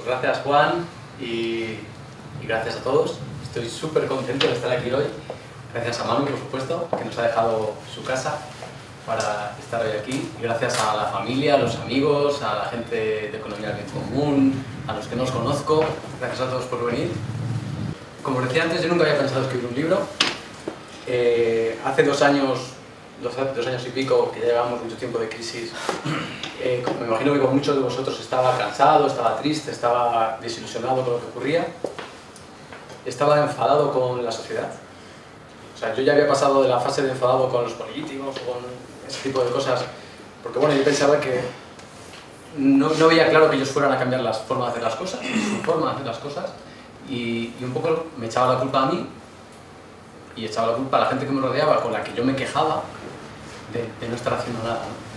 Pues gracias Juan y gracias a todos. Estoy súper contento de estar aquí hoy. Gracias a Manu, por supuesto, que nos ha dejado su casa para estar hoy aquí. Y gracias a la familia, a los amigos, a la gente de Economía del Bien Común, a los que no os conozco. Gracias a todos por venir. Como os decía antes, yo nunca había pensado escribir un libro. Hace 2 años y pico, que ya llevamos mucho tiempo de crisis, me imagino que con muchos de vosotros estaba cansado, estaba triste, estaba desilusionado con lo que ocurría, estaba enfadado con la sociedad. O sea, yo ya había pasado de la fase de enfadado con los políticos o con ese tipo de cosas, porque bueno, yo pensaba que no veía claro que ellos fueran a cambiar las formas de hacer las cosas, su forma de hacer las cosas, y un poco me echaba la culpa a mí y echaba la culpa a la gente que me rodeaba, con la que yo me quejaba de no estar haciendo nada, ¿no?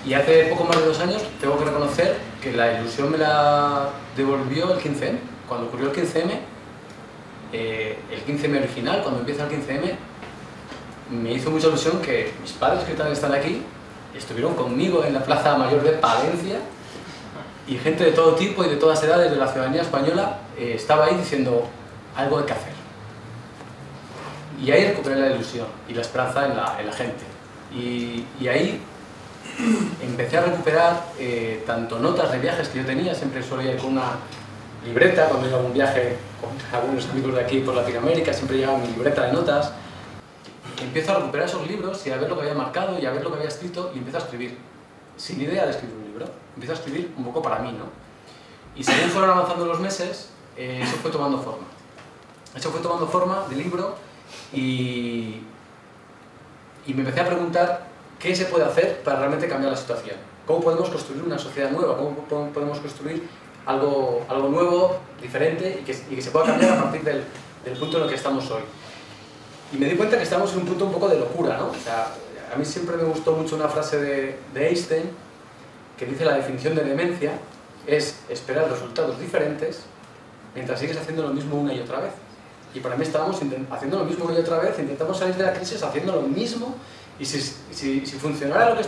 Y hace poco más de 2 años tengo que reconocer que la ilusión me la devolvió el 15M. Cuando ocurrió el 15M, el 15M original, cuando empieza el 15M, me hizo mucha ilusión que mis padres, que también están aquí, estuvieron conmigo en la Plaza Mayor de Palencia, y gente de todo tipo y de todas edades de la ciudadanía española estaba ahí diciendo algo hay que hacer. Y ahí recuperé la ilusión y la esperanza en la gente. Y ahí empecé a recuperar tanto notas de viajes que yo tenía, siempre solía ir con una libreta cuando iba a un viaje con algunos amigos de aquí por Latinoamérica, siempre llevaba mi libreta de notas. Empiezo a recuperar esos libros y a ver lo que había marcado y a ver lo que había escrito y empiezo a escribir, sin idea de escribir un libro, empiezo a escribir un poco para mí, ¿no? Y según fueron avanzando los meses, eso fue tomando forma. Eso fue tomando forma de libro y me empecé a preguntar qué se puede hacer para realmente cambiar la situación. ¿Cómo podemos construir una sociedad nueva? ¿Cómo podemos construir algo nuevo, diferente y que se pueda cambiar a partir del punto en el que estamos hoy? Y me di cuenta que estamos en un punto un poco de locura, ¿no? O sea, a mí siempre me gustó mucho una frase de Einstein que dice: la definición de demencia es esperar resultados diferentes mientras sigues haciendo lo mismo una y otra vez. Y para mí estábamos haciendo lo mismo una y otra vez, intentamos salir de la crisis haciendo lo mismo, y si funcionara lo que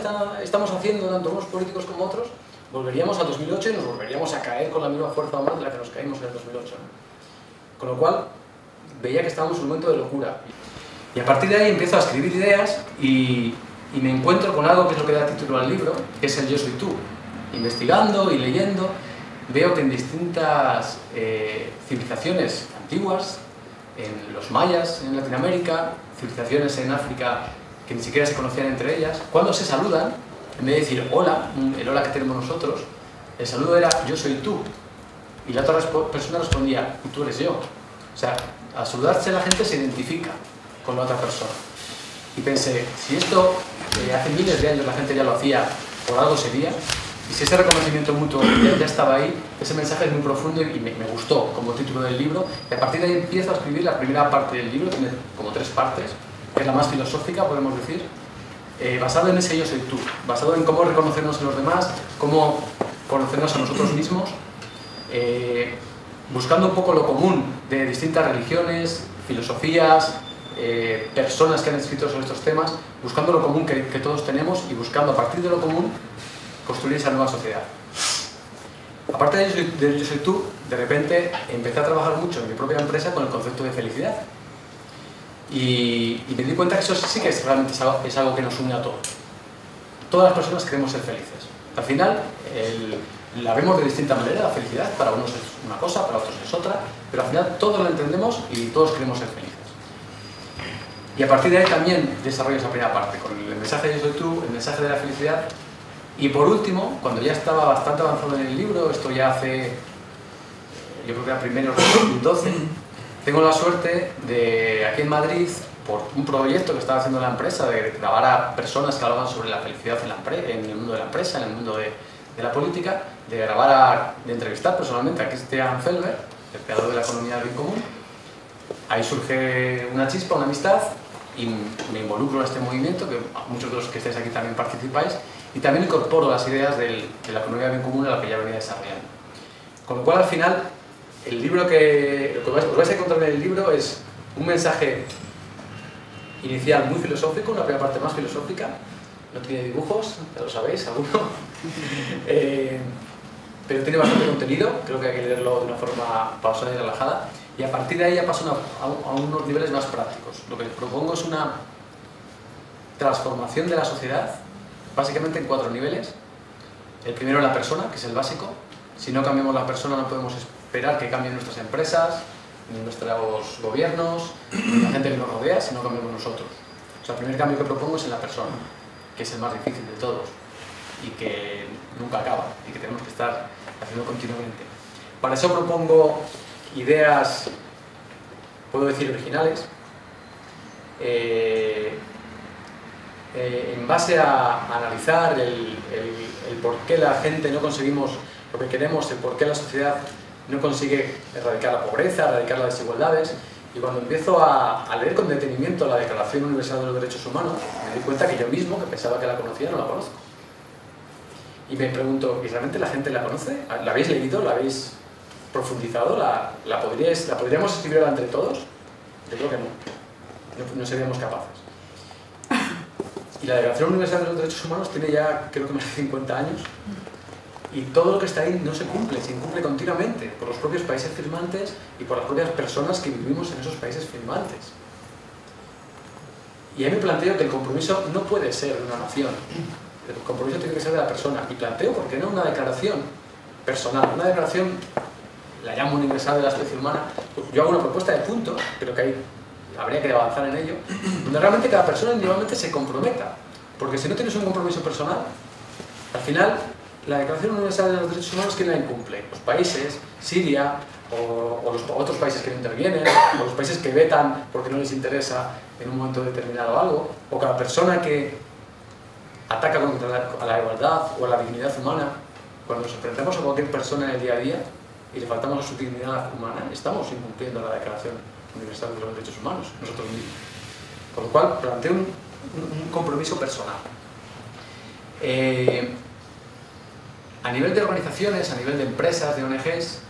estamos haciendo, tanto unos políticos como otros, volveríamos a 2008 y nos volveríamos a caer con la misma fuerza o más de la que nos caímos en el 2008, ¿no? Con lo cual, veía que estábamos en un momento de locura. Y a partir de ahí empiezo a escribir ideas y me encuentro con algo que es lo que da título al libro, que es el Yo Soy Tú. Investigando y leyendo, veo que en distintas civilizaciones antiguas, en los mayas en Latinoamérica, civilizaciones en África que ni siquiera se conocían entre ellas, cuando se saludan, en vez de decir hola, el hola que tenemos nosotros, el saludo era yo soy tú, y la otra persona respondía y tú eres yo. O sea, al saludarse la gente se identifica con la otra persona. Y pensé, si esto hace miles de años la gente ya lo hacía, por algo sería, y si ese reconocimiento mutuo ya estaba ahí, ese mensaje es muy profundo y me gustó como título del libro. Y a partir de ahí empiezo a escribir la primera parte del libro, tiene como 3 partes, que es la más filosófica, podemos decir, basado en ese yo soy tú, basado en cómo reconocernos en los demás, cómo conocernos a nosotros mismos, buscando un poco lo común de distintas religiones, filosofías, personas que han escrito sobre estos temas, buscando lo común que todos tenemos y buscando a partir de lo común construir esa nueva sociedad. Aparte de Yo Soy Tú, de repente empecé a trabajar mucho en mi propia empresa con el concepto de felicidad. Y me di cuenta que eso sí que realmente es algo que nos une a todos. Todas las personas queremos ser felices. Al final, la vemos de distinta manera, la felicidad. Para unos es una cosa, para otros es otra, pero al final todos la entendemos y todos queremos ser felices. Y a partir de ahí también desarrollo esa primera parte, con el mensaje de Yo Soy Tú, el mensaje de la felicidad. Y por último, cuando ya estaba bastante avanzado en el libro, esto ya hace, yo creo que era primeros de 2012, tengo la suerte de, aquí en Madrid, por un proyecto que estaba haciendo la empresa, de grabar a personas que hablaban sobre la felicidad en el mundo de la empresa, en el mundo de la política, de entrevistar personalmente a Christian Felber, el creador de la economía del bien común. Ahí surge una chispa, una amistad, y me involucro en este movimiento, que muchos de los que estáis aquí también participáis, y también incorporo las ideas de la economía bien común a la que ya venía desarrollando. Con lo cual, al final, el libro lo que os vais a encontrar en el libro es un mensaje inicial muy filosófico, una primera parte más filosófica, no tiene dibujos, ya lo sabéis, alguno, pero tiene bastante contenido, creo que hay que leerlo de una forma pausada y relajada, y a partir de ahí ya paso a unos niveles más prácticos. Lo que propongo es una transformación de la sociedad, básicamente en 4 niveles. El primero, la persona, que es el básico. Si no cambiamos la persona, no podemos esperar que cambien nuestras empresas, ni nuestros gobiernos, ni la gente que nos rodea, si no cambiamos nosotros. O sea, el primer cambio que propongo es en la persona, que es el más difícil de todos y que nunca acaba y que tenemos que estar haciendo continuamente. Para eso propongo ideas, puedo decir, originales, en base a analizar el por qué la gente no conseguimos lo que queremos, el por qué la sociedad no consigue erradicar la pobreza, erradicar las desigualdades. Y cuando empiezo a leer con detenimiento la Declaración Universal de los Derechos Humanos, me doy cuenta que yo mismo, que pensaba que la conocía, no la conozco. Y me pregunto, ¿y realmente la gente la conoce? ¿La habéis leído? ¿La habéis profundizado? ¿La podríamos escribir entre todos? Yo creo que no seríamos capaces. Y la Declaración Universal de los Derechos Humanos tiene ya, creo que más de 50 años, y todo lo que está ahí no se incumple continuamente por los propios países firmantes y por las propias personas que vivimos en esos países firmantes. Y ahí me planteo que el compromiso no puede ser de una nación, el compromiso tiene que ser de la persona, y planteo, ¿por qué no una declaración personal? Una declaración, la llamo universal de la especie humana. Yo hago una propuesta de puntos, pero que habría que avanzar en ello, donde realmente cada persona individualmente se comprometa, porque si no tienes un compromiso personal, al final la Declaración Universal de los Derechos Humanos, ¿quién la incumple? Los países, Siria, o los otros países que no intervienen, o los países que vetan porque no les interesa en un momento determinado algo, o cada persona que ataca contra la igualdad o a la dignidad humana. Cuando nos enfrentamos a cualquier persona en el día a día y le faltamos a su dignidad humana, estamos incumpliendo la Declaración Universal de los Derechos Humanos, nosotros mismos. Por lo cual, planteo un compromiso personal. A nivel de organizaciones, a nivel de empresas, de ONGs,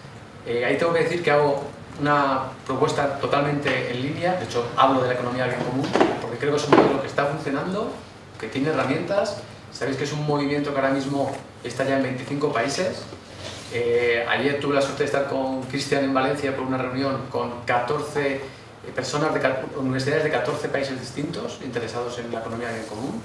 ahí tengo que decir que hago una propuesta totalmente en línea. De hecho, hablo de la economía del bien común, porque creo que es un modelo que está funcionando, que tiene herramientas. Sabéis que es un movimiento que ahora mismo está ya en 25 países. Ayer tuve la suerte de estar con Cristian en Valencia por una reunión con 14 personas de universidades de 14 países distintos interesados en la economía del bien común.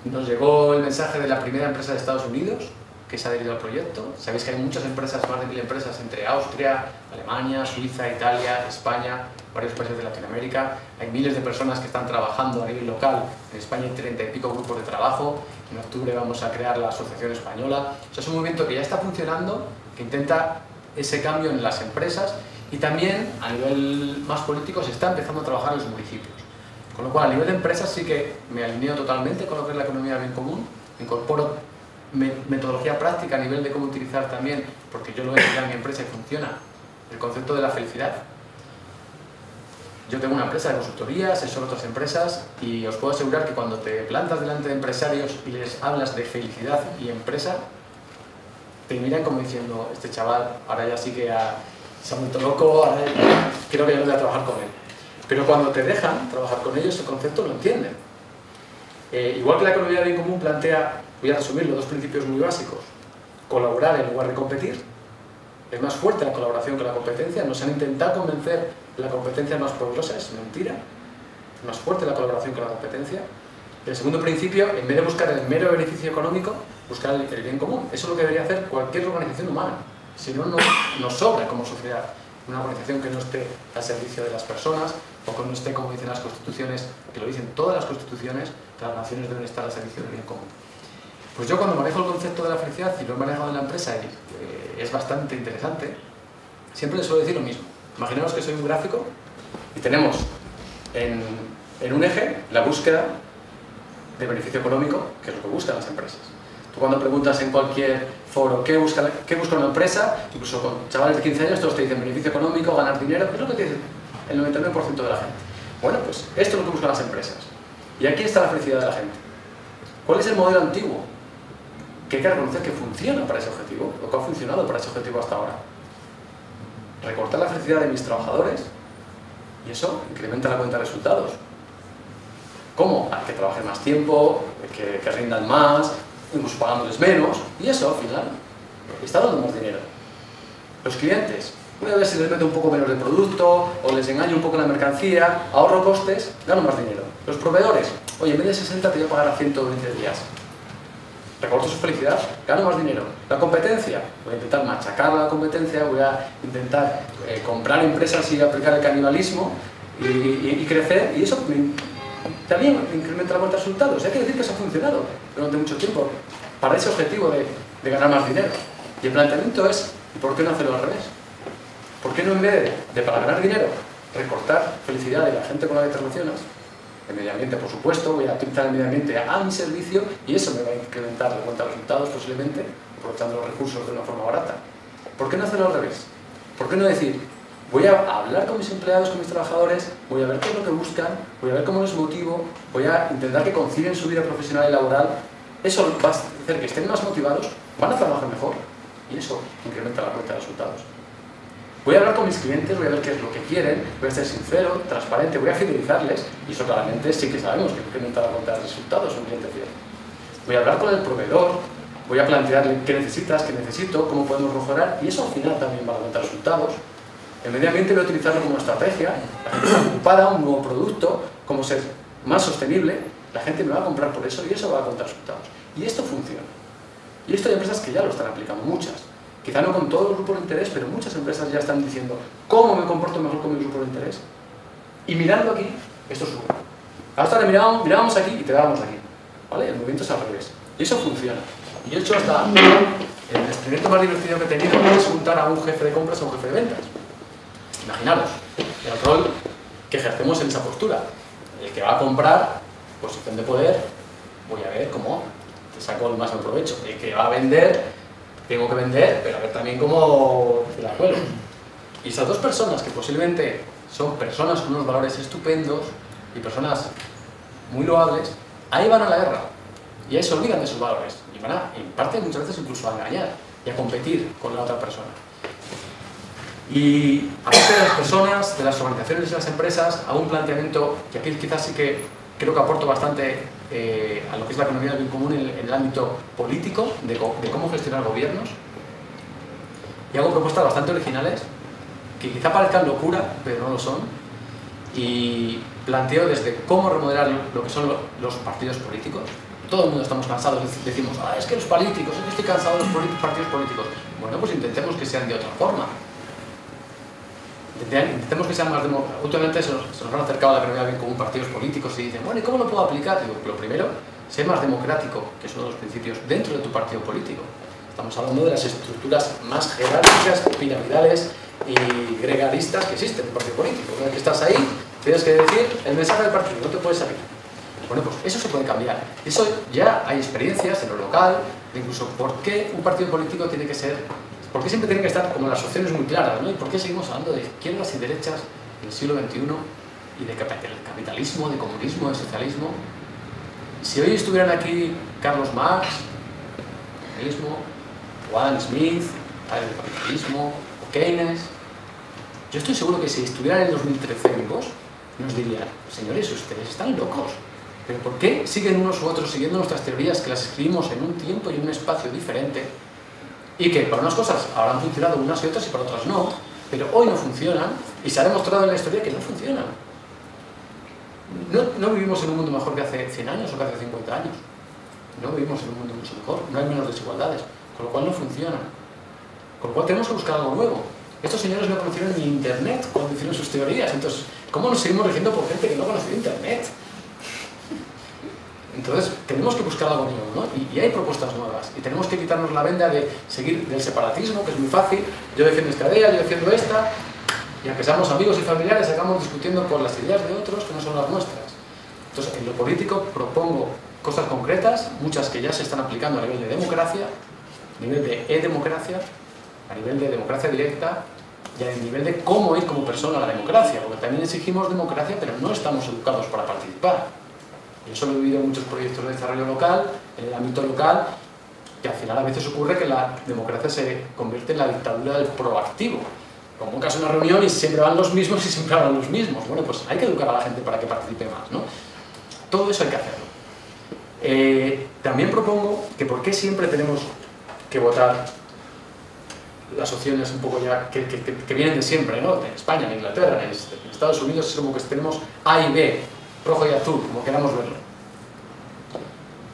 Nos llegó el mensaje de la primera empresa de Estados Unidos que se ha adherido al proyecto. Sabéis que hay muchas empresas, más de 1000 empresas entre Austria, Alemania, Suiza, Italia, España, varios países de Latinoamérica. Hay miles de personas que están trabajando a nivel local. En España hay 30 y pico grupos de trabajo. En octubre vamos a crear la Asociación Española. O sea, es un movimiento que ya está funcionando, que intenta ese cambio en las empresas, y también a nivel más político se está empezando a trabajar en los municipios. Con lo cual, a nivel de empresas sí que me alineo totalmente con lo que es la economía del bien común. Incorporo metodología práctica a nivel de cómo utilizar también, porque yo lo he hecho en mi empresa y funciona, el concepto de la felicidad. Yo tengo una empresa de consultoría, asesoro a otras empresas, y os puedo asegurar que cuando te plantas delante de empresarios y les hablas de felicidad y empresa, te miran como diciendo, este chaval ahora ya sí que se ha vuelto loco, ahora creo que ya no voy a trabajar con él. Pero cuando te dejan trabajar con ellos, el concepto lo entienden. Igual que la economía del bien común plantea, voy a resumirlo, 2 principios muy básicos. Colaborar en lugar de competir. Es más fuerte la colaboración que la competencia. Nos han intentado convencer que la competencia es más poderosa, es mentira. Es más fuerte la colaboración que la competencia. El segundo principio, en vez de buscar el mero beneficio económico, buscar el bien común. Eso es lo que debería hacer cualquier organización humana. Si no, nos sobra como sociedad una organización que no esté al servicio de las personas, o que no esté, como dicen las constituciones, que lo dicen todas las constituciones, que las naciones deben estar al servicio del bien común. Pues yo, cuando manejo el concepto de la felicidad, y lo he manejado en la empresa y es bastante interesante, siempre les suelo decir lo mismo. Imaginaos que soy un gráfico y tenemos en un eje la búsqueda de beneficio económico, que es lo que buscan las empresas. Tú, cuando preguntas en cualquier foro qué busca una empresa, incluso con chavales de 15 años, todos te dicen beneficio económico, ganar dinero, ¿qué es lo que te dicen el 99% de la gente? Bueno, pues esto es lo que buscan las empresas. Y aquí está la felicidad de la gente. ¿Cuál es el modelo antiguo? Que hay que reconocer que funciona para ese objetivo, lo que ha funcionado para ese objetivo hasta ahora. Recortar la felicidad de mis trabajadores, y eso incrementa la cuenta de resultados. ¿Cómo? Que trabajen más tiempo, que rindan más, incluso pagándoles menos, y eso al final y está dando más dinero. Los clientes, voy a ver si les meto un poco menos de producto o les engaño un poco la mercancía, ahorro costes, gano más dinero. Los proveedores, oye, en vez de 60 te voy a pagar a 120 días. Recorto su felicidad, gano más dinero. La competencia, voy a intentar machacar a la competencia, voy a intentar comprar empresas y aplicar el canibalismo y crecer, y eso también incrementa la cuenta de resultados. Hay que decir que eso ha funcionado durante mucho tiempo para ese objetivo de ganar más dinero. Y el planteamiento es, ¿y por qué no hacerlo al revés? ¿Por qué no, en vez de para ganar dinero, recortar felicidad de la gente con la que te relacionas? El medio ambiente, por supuesto, voy a utilizar el medio ambiente a mi servicio y eso me va a incrementar la cuenta de resultados posiblemente, aprovechando los recursos de una forma barata. ¿Por qué no hacerlo al revés? ¿Por qué no decir, voy a hablar con mis empleados, con mis trabajadores, voy a ver qué es lo que buscan, voy a ver cómo les motivo, voy a intentar que concilien su vida profesional y laboral? Eso va a hacer que estén más motivados, van a trabajar mejor y eso incrementa la cuenta de resultados. Voy a hablar con mis clientes, voy a ver qué es lo que quieren, voy a ser sincero, transparente, voy a fidelizarles y eso claramente sí que sabemos que incrementa la cuenta de resultados un cliente fiel. Voy a hablar con el proveedor, voy a plantearle qué necesitas, qué necesito, cómo podemos mejorar y eso al final también va a aumentar resultados. El medio ambiente voy a utilizarlo como una estrategia, la gente está ocupada, un nuevo producto, cómo ser más sostenible, la gente me va a comprar por eso y eso va a contar resultados. Y esto funciona. Y esto hay empresas que ya lo están aplicando, muchas. Quizá no con todos los grupos de interés, pero muchas empresas ya están diciendo cómo me comporto mejor con mi grupo de interés. Y mirando aquí, esto sube. Ahora mirábamos aquí y te dábamos aquí. ¿Vale? El movimiento es al revés. Y eso funciona. Y yo he hecho hasta el experimento más divertido que he tenido es juntar a un jefe de compras a un jefe de ventas. Imaginaros el rol que ejercemos en esa postura. El que va a comprar, posición de poder, voy a ver cómo te saco el máximo provecho. El que va a vender, tengo que vender, pero a ver también cómo te la cuelo. Y esas dos personas, que posiblemente son personas con unos valores estupendos y personas muy loables, ahí van a la guerra. Y ahí se olvidan de sus valores. Y van a, en parte, muchas veces incluso a engañar y a competir con la otra persona. Y aparte de las personas, de las organizaciones y de las empresas, hago un planteamiento que aquí quizás sí que creo que aporto bastante a lo que es la economía del bien común en el ámbito político, de cómo gestionar gobiernos. Y hago propuestas bastante originales, que quizá parezcan locura, pero no lo son. Y planteo desde cómo remodelar lo que son los partidos políticos. Todo el mundo estamos cansados, decimos, es que los políticos, es que estoy cansado de los partidos políticos. Bueno, pues intentemos que sean de otra forma. Intentemos que sean más democráticos. Últimamente se nos han acercado a la economía bien común partidos políticos y dicen, bueno, ¿y cómo lo puedo aplicar? Digo, lo primero, ser más democrático, que es uno de los principios dentro de tu partido político. Estamos hablando de las estructuras más jerárquicas, piramidales y gregaristas que existen en el partido político. Una vez que estás ahí, tienes que decir el mensaje del partido, no te puedes salir. Bueno, pues eso se puede cambiar. Eso ya hay experiencias en lo local, de incluso por qué un partido político tiene que ser, por qué siempre tienen que estar como las opciones muy claras, ¿no? Y por qué seguimos hablando de izquierdas y derechas en el siglo XXI y de capitalismo, de comunismo, de socialismo. Si hoy estuvieran aquí Carlos Marx, o Adam Smith, padre del capitalismo, o Keynes, yo estoy seguro que si estuvieran en 2013 vivos, nos dirían, señores, ustedes están locos. ¿Pero por qué siguen unos u otros siguiendo nuestras teorías que las escribimos en un tiempo y en un espacio diferente? Y que para unas cosas habrán funcionado unas y otras y para otras no, pero hoy no funcionan y se ha demostrado en la historia que no funcionan. No vivimos en un mundo mejor que hace 100 años o que hace 50 años. No vivimos en un mundo mucho mejor, no hay menos desigualdades, con lo cual no funcionan. Con lo cual tenemos que buscar algo nuevo. Estos señores no conocieron ni Internet cuando hicieron sus teorías, entonces, ¿cómo nos seguimos rigiendo por gente que no conoció Internet? Entonces, tenemos que buscar algo nuevo, ¿no? Y hay propuestas nuevas. Y tenemos que quitarnos la venda de seguir del separatismo, que es muy fácil. Yo defiendo esta idea, yo defiendo esta. Y aunque seamos amigos y familiares, acabamos discutiendo por las ideas de otros que no son las nuestras. Entonces, en lo político propongo cosas concretas, muchas que ya se están aplicando a nivel de democracia, a nivel de e-democracia, a nivel de democracia directa y a nivel de cómo ir como persona a la democracia. Porque también exigimos democracia, pero no estamos educados para participar. Yo solo he vivido muchos proyectos de desarrollo local, en el ámbito local, que al final a veces ocurre que la democracia se convierte en la dictadura del proactivo. Como un caso en una reunión y siempre van los mismos y siempre hablan los mismos. Bueno, pues hay que educar a la gente para que participe más, ¿no? Todo eso hay que hacerlo. También propongo que por qué siempre tenemos que votar las opciones un poco ya que vienen de siempre, ¿no? En España, en Inglaterra, en Estados Unidos, es como que tenemos A y B, rojo y azul, como queramos verlo.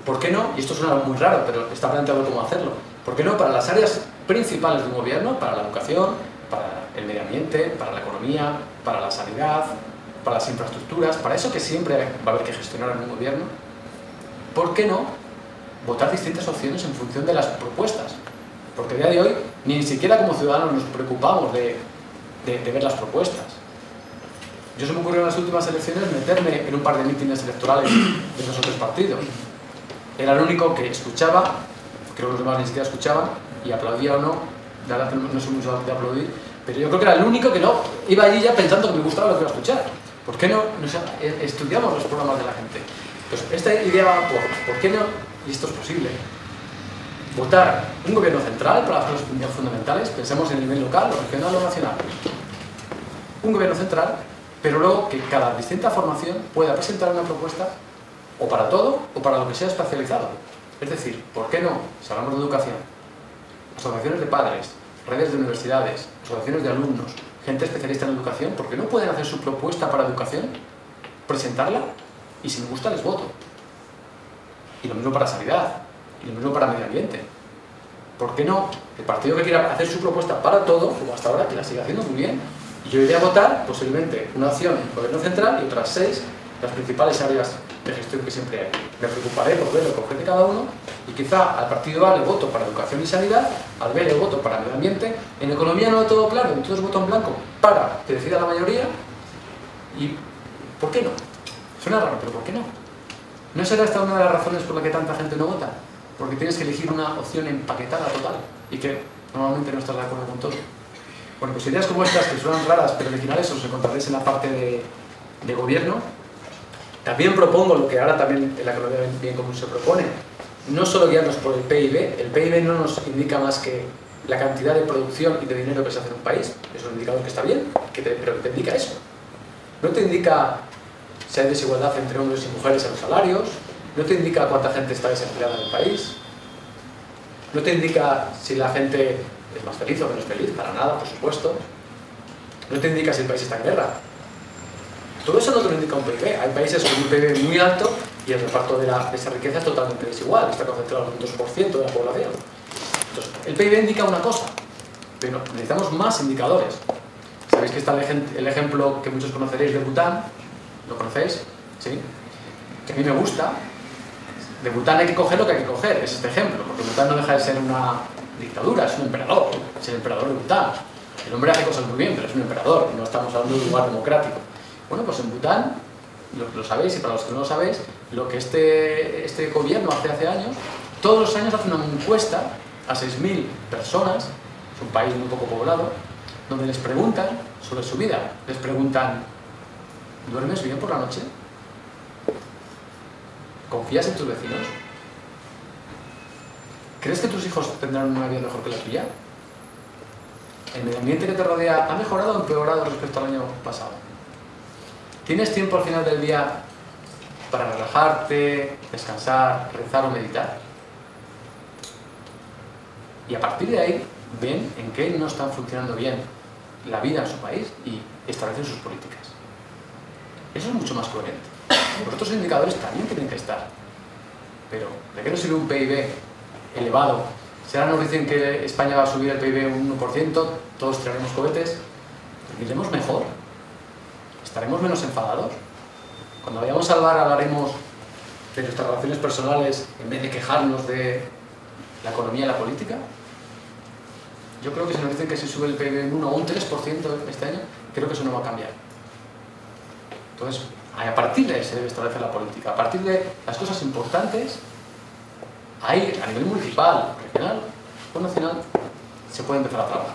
¿Por qué no? Y esto suena muy raro, pero está planteado cómo hacerlo. ¿Por qué no para las áreas principales de un gobierno, para la educación, para el medio ambiente, para la economía, para la sanidad, para las infraestructuras, para eso que siempre va a haber que gestionar en un gobierno? ¿Por qué no votar distintas opciones en función de las propuestas? Porque a día de hoy ni siquiera como ciudadanos nos preocupamos de ver las propuestas. Yo se me ocurrió en las últimas elecciones meterme en un par de mítines electorales de esos otros partidos. Era el único que escuchaba, creo que los demás ni siquiera escuchaban, y aplaudía o no, la verdad que no soy mucho de aplaudir, pero yo creo que era el único que no iba allí ya pensando que me gustaba lo que iba a escuchar. ¿Por qué no estudiamos los programas de la gente? Pues esta idea va ¿por qué no? Y esto es posible. Votar un gobierno central para las cosas fundamentales, pensemos en el nivel local, lo regional o nacional. Un gobierno central, pero luego que cada distinta formación pueda presentar una propuesta o para todo o para lo que sea especializado. Es decir, ¿por qué no? Si hablamos de educación, asociaciones de padres, redes de universidades, asociaciones de alumnos, gente especialista en educación, ¿por qué no pueden hacer su propuesta para educación, presentarla y si me gusta les voto? Y lo mismo para sanidad, y lo mismo para medio ambiente. ¿Por qué no? El partido que quiera hacer su propuesta para todo, como hasta ahora, que la siga haciendo muy bien, y yo iría a votar posiblemente una opción en el gobierno central y otras 6 las principales áreas de gestión que siempre hay. Me preocuparé por ver lo que ofrece cada uno y quizá al partido A le voto para educación y sanidad, al B le voto para medio ambiente, en economía no lo todo claro, entonces voto en blanco para que decida la mayoría. ¿Y por qué no? Suena raro, pero ¿por qué no? ¿No será esta una de las razones por la que tanta gente no vota? Porque tienes que elegir una opción empaquetada total y que normalmente no estás de acuerdo con todo. Bueno, pues ideas como estas, que suenan raras pero originales, os encontraréis en la parte de gobierno. También propongo lo que ahora también en la economía bien común se propone, no solo guiarnos por el PIB. El PIB no nos indica más que la cantidad de producción y de dinero que se hace en un país. Es un indicador que está bien, pero te indica eso. No te indica si hay desigualdad entre hombres y mujeres en los salarios, no te indica cuánta gente está desempleada en el país, no te indica si la gente es más feliz o menos feliz, para nada, por supuesto. No te indica si el país está en guerra. Todo eso no te lo indica un PIB. Hay países con un PIB muy alto y el reparto de esa riqueza es totalmente desigual, está concentrado en un 2% de la población. Entonces, el PIB indica una cosa, pero necesitamos más indicadores. Sabéis que está el ejemplo que muchos conoceréis de Bután. ¿Lo conocéis? ¿Sí? Que a mí me gusta. De Bután hay que coger lo que hay que coger, es este ejemplo, porque Bután no deja de ser una dictadura, es un emperador, es el emperador de Bután. El hombre hace cosas muy bien, pero es un emperador, no estamos hablando de un lugar democrático. Bueno, pues en Bután, lo sabéis, y para los que no lo sabéis, lo que este gobierno hace años, todos los años hace una encuesta a 6.000 personas, es un país muy poco poblado, donde les preguntan sobre su vida. Les preguntan, ¿duermes bien por la noche? ¿Confías en tus vecinos? ¿Crees que tus hijos tendrán una vida mejor que la tuya? ¿El medio ambiente que te rodea ha mejorado o empeorado respecto al año pasado? ¿Tienes tiempo al final del día para relajarte, descansar, rezar o meditar? Y a partir de ahí ven en qué no están funcionando bien la vida en su país y establecen sus políticas. Eso es mucho más coherente. Los otros indicadores también tienen que estar. Pero, ¿de qué nos sirve un PIB elevado? Si ahora nos dicen que España va a subir el PIB un 1%, todos tiraremos cohetes, ¿viviremos mejor? ¿Estaremos menos enfadados? Cuando vayamos al bar hablaremos de nuestras relaciones personales en vez de quejarnos de la economía y la política. Yo creo que si nos dicen que se sube el PIB un 1 o un 3% este año, creo que eso no va a cambiar. Entonces, a partir de ahí se debe establecer la política. A partir de las cosas importantes, ahí a nivel municipal, regional o nacional, se puede empezar a trabajar.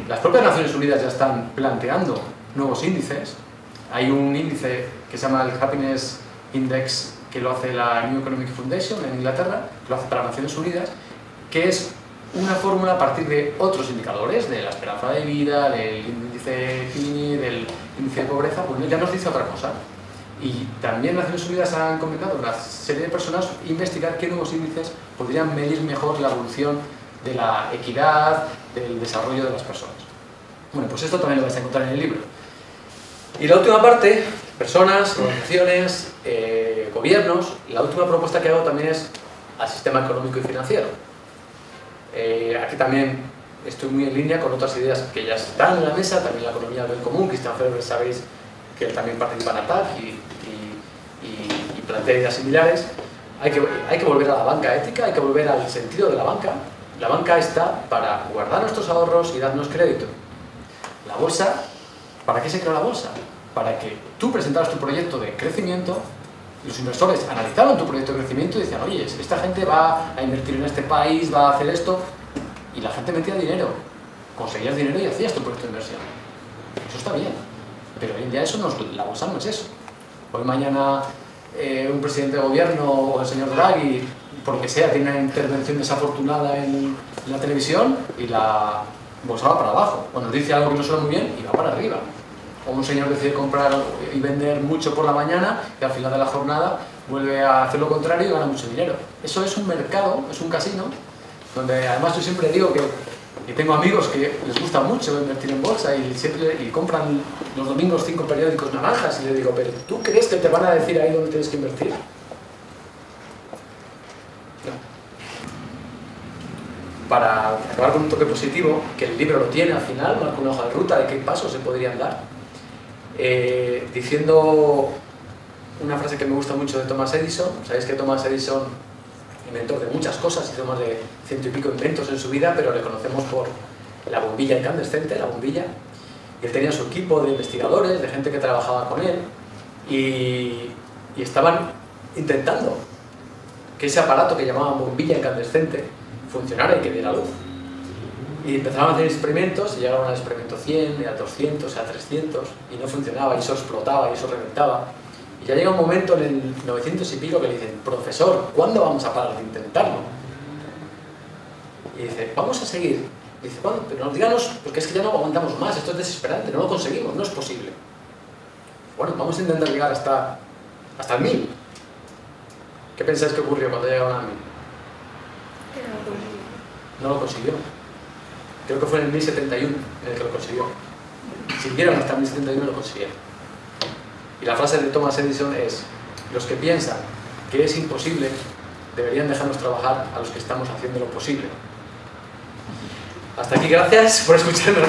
Las propias Naciones Unidas ya están planteando nuevos índices. Hay un índice que se llama el Happiness Index, que lo hace la New Economic Foundation en Inglaterra, que lo hace para Naciones Unidas, que es una fórmula a partir de otros indicadores, de la esperanza de vida, del índice Gini, del índice de pobreza. Pues ya nos dice otra cosa. Y también Naciones Unidas han convocado a una serie de personas a investigar qué nuevos índices podrían medir mejor la evolución de la equidad, del desarrollo de las personas. Bueno, pues esto también lo vais a encontrar en el libro. Y la última parte, personas, organizaciones, gobiernos, la última propuesta que hago también es al sistema económico y financiero. Aquí también estoy muy en línea con otras ideas que ya están en la mesa, también la economía del bien común. Christian Ferber, sabéis que él también participa en ATAC y plantea ideas similares. Hay que volver a la banca ética, hay que volver al sentido de la banca. La banca está para guardar nuestros ahorros y darnos crédito. La bolsa, ¿para qué se creó la bolsa? Para que tú presentaras tu proyecto de crecimiento, los inversores analizaban tu proyecto de crecimiento y decían, oye, esta gente va a invertir en este país, va a hacer esto, y la gente metía dinero, conseguías dinero y hacías tu proyecto de inversión. Eso está bien, pero hoy en día la bolsa no es eso. Hoy mañana un presidente de gobierno o el señor Draghi, por lo que sea, tiene una intervención desafortunada en la televisión y la bolsa va para abajo. O nos dice algo que no suena muy bien y va para arriba. O un señor decide comprar y vender mucho por la mañana y al final de la jornada vuelve a hacer lo contrario y gana mucho dinero. Eso es un mercado, es un casino, donde además yo siempre digo que tengo amigos que les gusta mucho invertir en bolsa y compran los domingos 5 periódicos naranjas y les digo, pero ¿tú crees que te van a decir ahí dónde tienes que invertir? No. Para acabar con un toque positivo, que el libro lo tiene al final, marca una hoja de ruta de qué pasos se podrían dar, diciendo una frase que me gusta mucho de Thomas Edison. Sabéis que Thomas Edison, inventor de muchas cosas, hizo más de 100 y pico inventos en su vida, pero le conocemos por la bombilla incandescente, la bombilla, y él tenía su equipo de investigadores, de gente que trabajaba con él, y estaban intentando que ese aparato que llamaban bombilla incandescente funcionara y que diera luz. Y empezaron a hacer experimentos, y llegaron al experimento 100, a 200, a 300, y no funcionaba, y eso explotaba, y eso reventaba. Y ya llega un momento en el 900 y pico que le dicen, profesor, ¿cuándo vamos a parar de intentarlo? Y dice, vamos a seguir. Y dice, bueno, pero díganos, porque es que ya no aguantamos más, esto es desesperante, no lo conseguimos, no es posible. Bueno, vamos a intentar llegar hasta el 1000. ¿Qué pensáis que ocurrió cuando llegaron al 1000? No lo consiguió. Creo que fue en el 1071 en el que lo consiguió. Siguieron hasta el 1071 y lo consiguieron. Y la frase de Thomas Edison es, los que piensan que es imposible deberían dejarnos trabajar a los que estamos haciendo lo posible. Hasta aquí, gracias por escucharme.